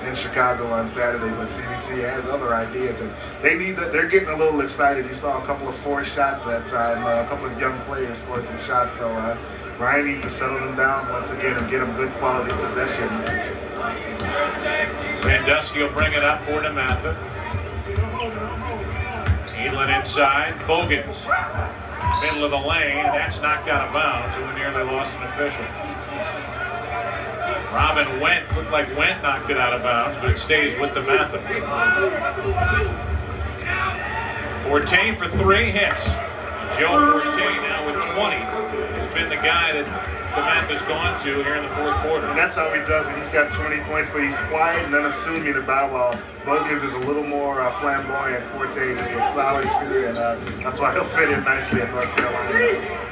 in Chicago on Saturday, but CBC has other ideas, and they're getting a little excited. You saw a couple of forced shots that time, a couple of young players forcing shots, so Ryan needs to settle them down once again and get them good quality possessions. Sandusky will bring it up for DeMatha. Edlin inside, Bogans, middle of the lane, that's knocked out of bounds, and we nearly lost an official. Robin Wendt, looked like Wendt knocked it out of bounds, but it stays with DeMatha. Forte for 3 hits. Joe Forte now with 20. He's been the guy that DeMatha's gone to here in the 4th quarter. And that's how he does it. He's got 20 points, but he's quiet and unassuming about it, while Bogans is a little more flamboyant. Forte just a solid shooter, and that's why he'll fit in nicely at North Carolina.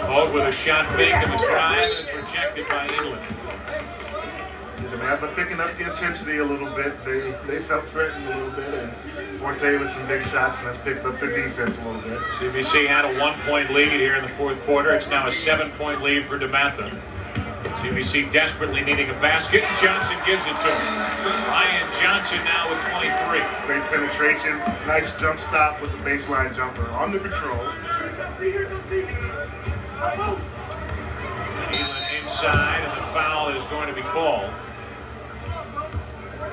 Hogue with a shot fake in the drive, and it's rejected by England. DeMatha picking up the intensity a little bit. They felt threatened a little bit, and Forte with some big shots, and that's picked up their defense a little bit. CBC had a 1-point lead here in the 4th quarter. It's now a 7-point lead for DeMatha. CBC desperately needing a basket. Johnson gives it to him. Ryan Johnson now with 23. Great penetration. Nice jump stop with the baseline jumper on the patrol. Edlin inside, and the foul is going to be called.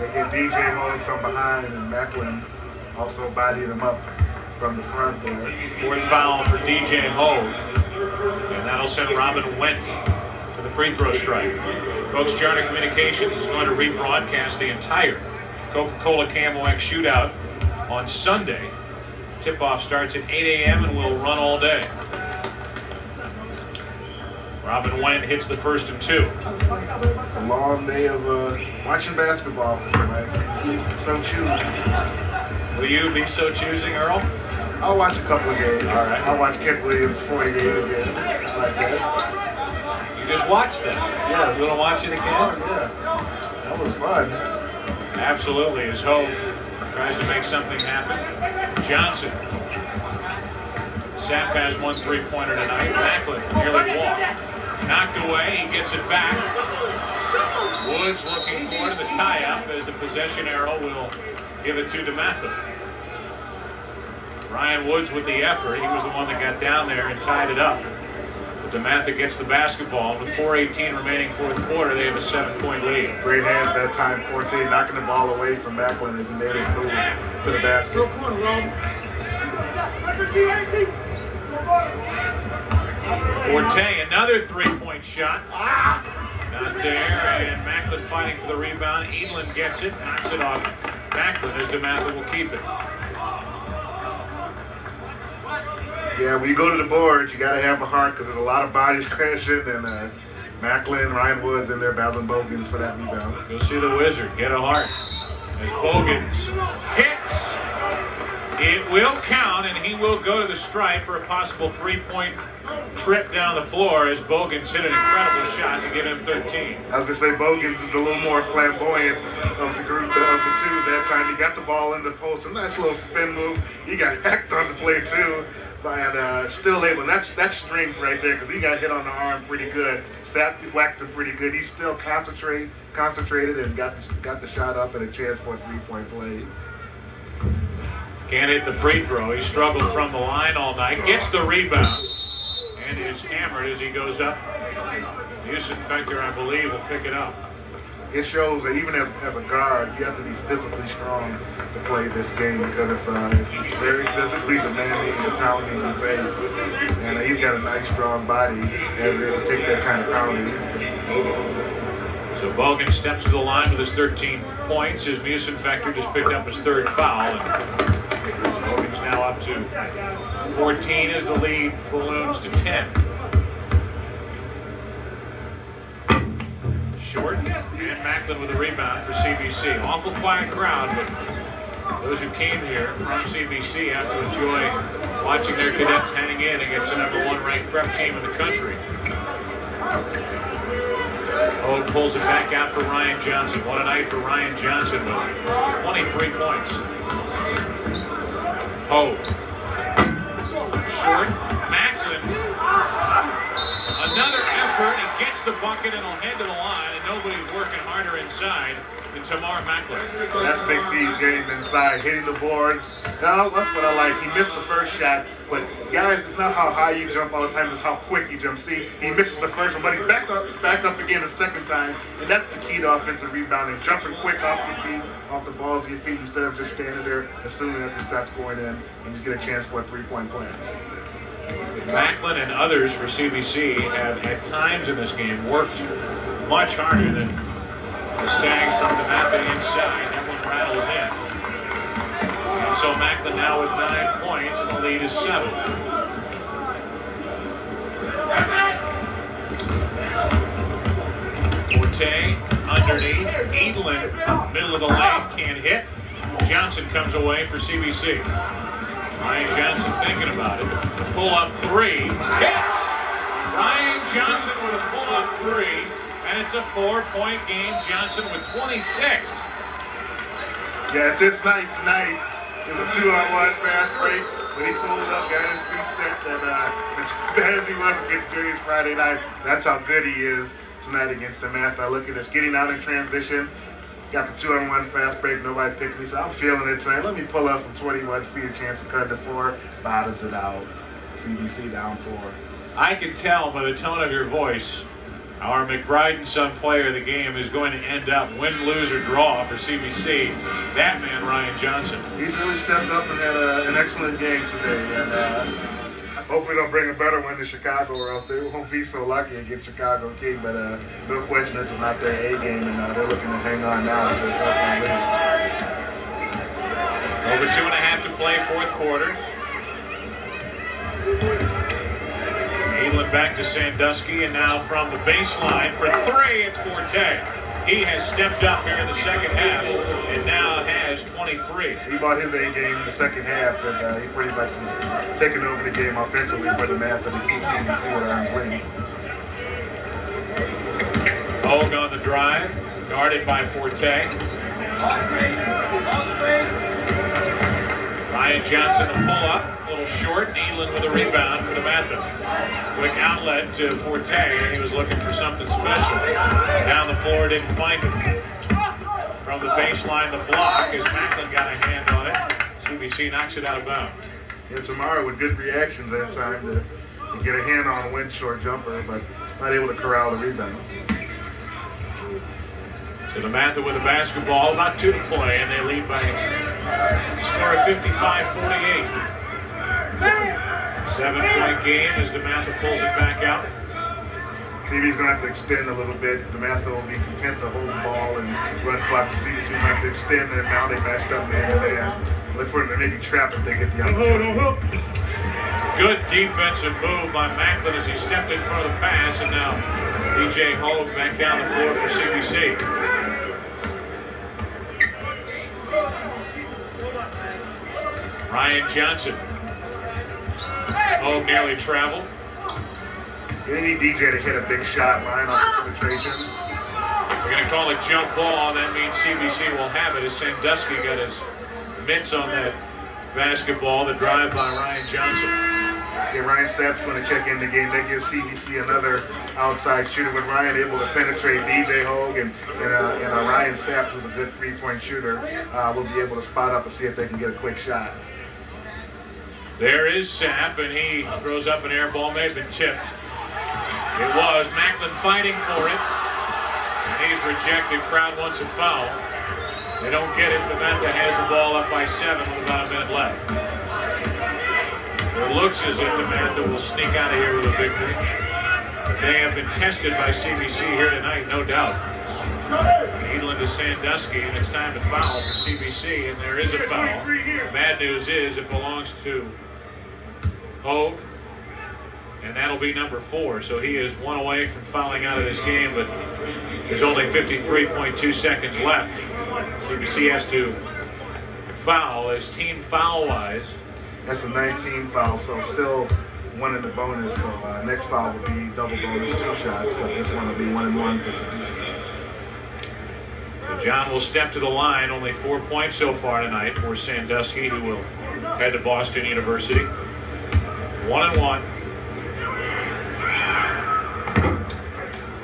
They hit DJ Hogue from behind, and Macklin also bodied him up from the front there. 4th foul for DJ Hogue, and that'll send Robin Wendt to the free throw strike. Folks, Charter Communications is going to rebroadcast the entire Coca-Cola Camel X shootout on Sunday. Tip-off starts at 8 a.m. and will run all day. Robin Wendt hits the first of 2. It's a long day of watching basketball for somebody. So choosing. Will you be so choosing, Earl? I'll watch a couple of games. All right. I'll watch Kent Williams 48 again. I like that. You just watched that? Yes. You want to watch it again? Oh, yeah. That was fun. Absolutely. As Hogue tries to make something happen. Johnson. Sapp has 1 3-pointer tonight. Macklin nearly walked. Knocked away, he gets it back. Woods looking forward to the tie-up as the possession arrow will give it to DeMatha. Ryan Woods with the effort. He was the one that got down there and tied it up. But DeMatha gets the basketball. With 4:18 remaining 4th quarter, they have a 7-point lead. Great hands that time. Forte knocking the ball away from Macklin as he made his move to the basket. Forte, another 3-point shot. Not there, and Macklin fighting for the rebound. Edlin gets it, knocks it off Macklin as DeMatha will keep it. Yeah, when you go to the board, you got to have a heart because there's a lot of bodies crashing, and Macklin, Ryan Woods in there battling Bogans for that rebound. Go see the Wizard, get a heart. As Bogans hits, it will count, and he will go to the stripe for a possible 3-point trip down the floor as Bogans hit an incredible shot to give him 13. I was going to say Bogans is a little more flamboyant of the group, of the two. That time he got the ball in the post, a nice little spin move. He got hacked on the play too, and still able. That's strength right there because he got hit on the arm pretty good. Sapp whacked him pretty good. He still concentrated and got the shot up and a chance for a 3-point play. Can't hit the free throw. He struggled from the line all night. Gets the rebound and is hammered as he goes up. Musinfector, I believe, will pick it up. It shows that even as a guard, you have to be physically strong to play this game because it's very physically demanding and pounding to take. And he's got a nice, strong body as to take that kind of pounding. So Bogan steps to the line with his 13 points. His Musinfector just picked up his 3rd foul. And Bogan's now up to 14 as the lead balloons to 10. Short, and Macklin with a rebound for CBC. Awful quiet crowd, but those who came here from CBC have to enjoy watching their cadets hang in against the #1 ranked prep team in the country. Hogue pulls it back out for Ryan Johnson. What a night for Ryan Johnson with 23 points. Hogue. Short. Macklin. Another effort. He gets the bucket and will head to the line, and nobody's working harder inside than Tamar Macklin. That's Big T's getting inside, hitting the boards. Now, that's what I like. He missed the first shot, but guys, it's not how high you jump all the time, it's how quick you jump. See, he misses the first one, but he's back up again the second time, and that's the key to offensive rebounding. Jumping quick off your feet, off the balls of your feet, instead of just standing there assuming that the shot's going in, and just get a chance for a three-point play. Macklin and others for CBC have at times in this game worked much harder than the Stags from DeMatha inside. That one rattles in. And so Macklin now with 9 points, and the lead is 7. Forte underneath. Edelin, middle of the lane, can't hit. Johnson comes away for CBC. Ryan Johnson thinking about it. The pull-up three. Hits! Ryan Johnson with a pull-up three. And it's a 4-point game. Johnson with 26. Yeah, it's his night tonight. It was a 2-on-1 fast break. When he pulled it up, got his feet set, and as bad as he was against Julius Friday night, that's how good he is tonight against DeMatha. Look at this, getting out in transition. Got the 2-on-1 fast break, nobody picked me, so I'm feeling it tonight. Let me pull up from 21 feet, a chance to cut to 4, bottoms it out. CBC down 4. I can tell by the tone of your voice, our McBride & Son player of the game is going to end up win, lose, or draw for CBC. That man, Ryan Johnson. He's really stepped up and had an excellent game today, and hopefully they'll bring a better one to Chicago, or else they won't be so lucky against Chicago King. But no question, this is not their A game, and they're looking to hang on now to their 4-point lead. Over 2.5 to play, fourth quarter. Edelin back to Sandusky, and now from the baseline for 3, it's Forte. He has stepped up here in the second half and now has 23. He brought his A game in the second half, and he pretty much is taking over the game offensively for DeMatha to keep CBC at arm's length. Hogue on the drive, guarded by Forte. Ryan Johnson a pull-up, a little short, and Edelin with a rebound for DeMatha. Quick outlet to Forte, and he was looking for something special. Down the floor, didn't find it. From the baseline, the block, as Macklin got a hand on it. CBC knocks it out of bounds. Yeah, Tamara with good reactions that time to get a hand on a wind short jumper, but not able to corral the rebound. So DeMatha with the basketball, about 2 to play, and they lead by a score of 55-48. 7-point game as DeMatha pulls it back out. CB's going to have to extend a little bit. DeMatha will be content to hold the ball and run clocks. So CBC will have to extend their now they matched up man-to-man. Look for them to maybe trap if they get the opportunity. Good defensive move by Macklin as he stepped in front of the pass, and now DJ Hogue back down the floor for CBC. Ryan Johnson. Hogue nearly traveled. You need DJ to hit a big shot, Ryan, off the penetration. We're going to call it jump ball. That means CBC will have it as Sandusky got his mitts on that basketball. The drive by Ryan Johnson. Yeah, Ryan Sapp's going to check in the game. That gives CBC another outside shooter with Ryan able to penetrate DJ Hogue and Ryan Sapp, who's a good three-point shooter, will be able to spot up and see if they can get a quick shot. There is Sapp, and he throws up an air ball. May have been tipped. It was. Macklin fighting for it. And he's rejected. Crowd wants a foul. They don't get it. DeMatha has the ball up by 7 with about a minute left. It looks as if DeMatha will sneak out of here with a victory. But they have been tested by CBC here tonight, no doubt. Edelin to Sandusky, and it's time to foul for CBC, and there is a foul. Bad news is it belongs to Hogue, and that'll be number 4. So he is 1 away from fouling out of this game, but there's only 53.2 seconds left. CBC has to foul as team foul-wise. That's a 19 foul, so still 1 in the bonus. So next foul will be double bonus, 2 shots, but this one will be 1 and 1 for CBC. John will step to the line, only 4 points so far tonight for Sandusky, who will head to Boston University. 1 and 1.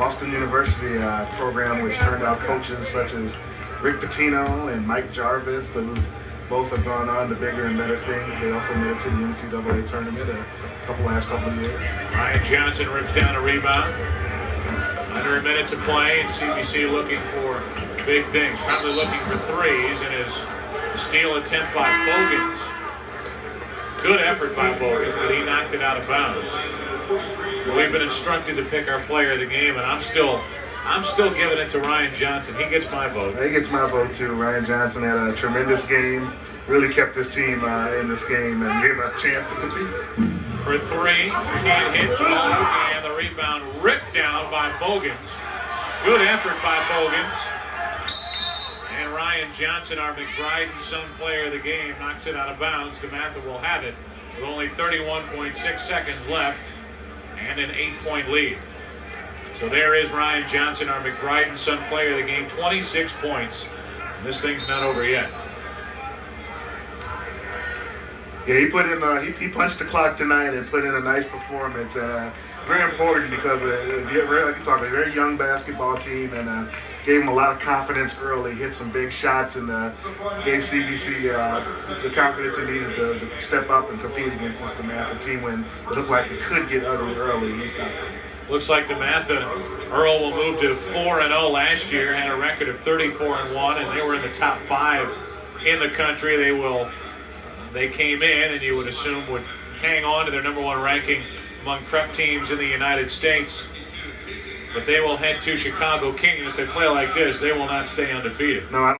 Boston University program, which turned out coaches such as Rick Pitino and Mike Jarvis, who both have gone on to bigger and better things. They also made it to the NCAA tournament last couple of years. Ryan Johnson rips down a rebound. Under a minute to play, and CBC looking for big things. Probably looking for threes, and his steal attempt by Bogans. Good effort by Bogans, but he knocked it out of bounds. We've been instructed to pick our player of the game, and I'm still giving it to Ryan Johnson. He gets my vote. He gets my vote too. Ryan Johnson had a tremendous game. Really kept his team in this game and gave him a chance to compete. For three, can't hit Bogue, and the rebound ripped down by Bogans. Good effort by Bogans. And Ryan Johnson, our McBride Son player of the game, knocks it out of bounds. DeMatha will have it with only 31.6 seconds left and an 8-point lead. So there is Ryan Johnson, our McBride Son player of the game, 26 points. And this thing's not over yet. Yeah, he put in. He punched the clock tonight and put in a nice performance. Very important because like you talk, a very young basketball team, and gave him a lot of confidence early. Hit some big shots and gave CBC the confidence it needed to step up and compete against this DeMatha team when it looked like it could get ugly early. He stopped. Looks like DeMatha, Earl will move to 4-0 last year, had a record of 34-1, and they were in the top 5 in the country. They came in, and you would assume would hang on to their #1 ranking among prep teams in the United States. But they will head to Chicago King, and if they play like this, they will not stay undefeated. No,